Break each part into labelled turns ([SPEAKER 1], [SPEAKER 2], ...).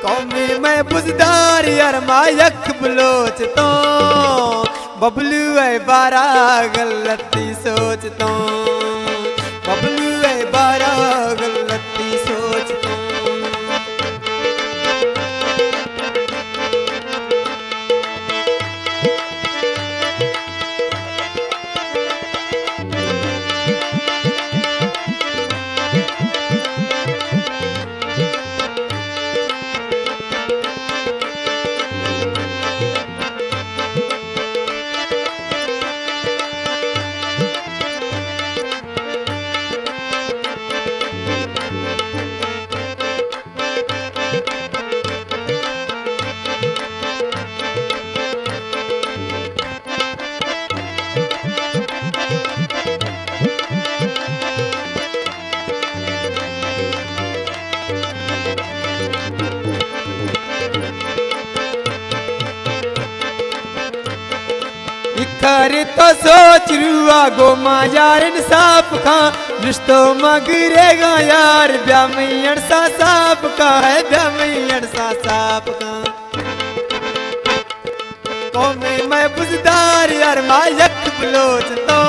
[SPEAKER 1] कौमी मैं बुजदार यार मायक बलोच तो बबलू है बारा गलती सोच तो बबलू है बारा गलती सोच तो कर तो सोच रुआ गो यार इंसाफ का रिश्तों मगरेगा यार ब्यामैयण सा साप का है ब्यामैयण सा साप का कौमे मैं बुजदार यार मायक बलोच तो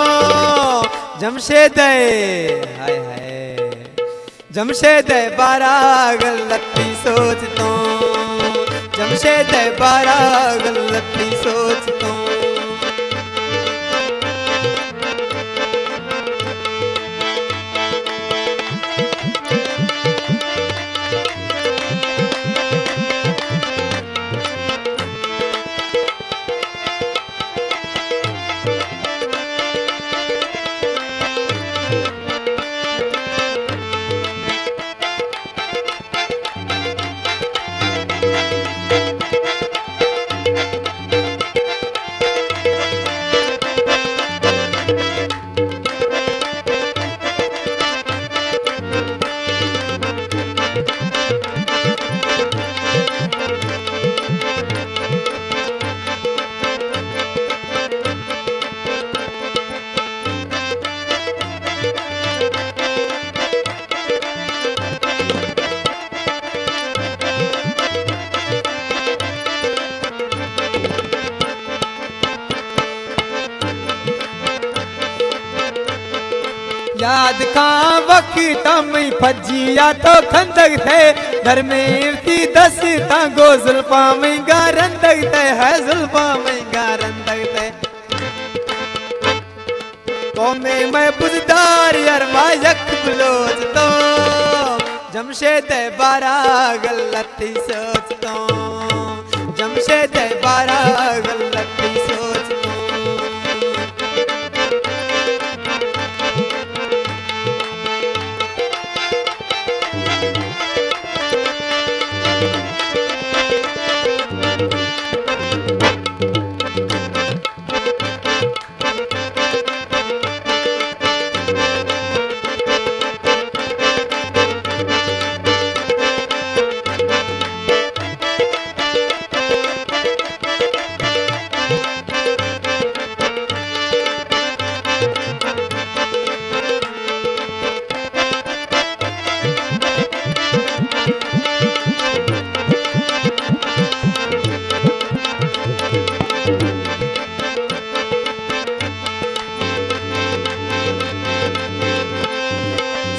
[SPEAKER 1] जमशेद हाय हाय जमशेद बारा गलती सोच तो जमशेद बारा गलती सोच तो याद का वक्त में फजिया तो खंदक थे घर में थी दस तांगो जुल्फा में गारंदक थे है जुल्फा में गारंदक थे कौमे मैं बुजदार यार मायक बलोच तो जमशेद बारा गलती सोच तो जमशेद बारा गलती सोच तो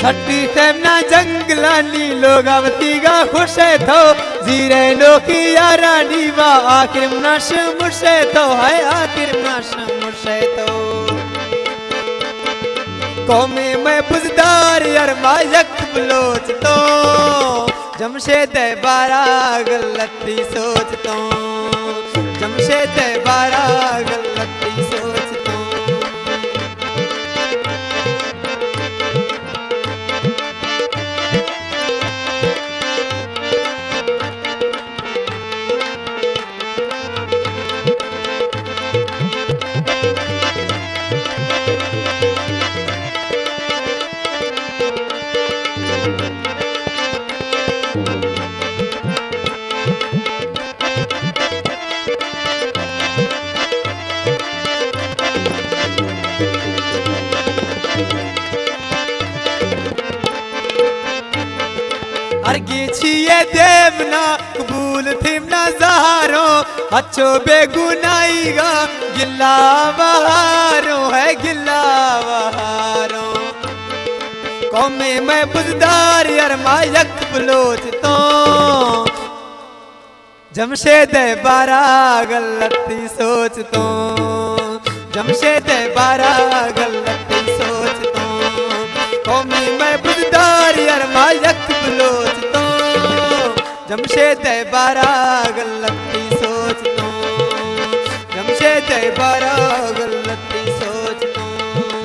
[SPEAKER 1] छठी सेमना जंगलानी लोग आवती गा खुश है थो जीरे लोकी यारानी वा आखिर मुनाश मुर्शे तो है आखिर मुनाश मुर्शे तो कौमे मैं बुजदार यार मायक बलोच तो जमशेद बारा गलती सोच तो जमशेद बारा गलती सोच तो मरगी छिए देवना कबूल थीम नजारो अच्छो बेगुनाई गा गिल्ला बहारो है गिल्ला बहारो कौमे मैं बुजदार यार मायक बलोच तो जमशेद बारा गलती सोच तो जमशेद बारा गलती सोच तो कौमी मैं बुजदार यार मायक बलोच तो जमशेद बारा गलती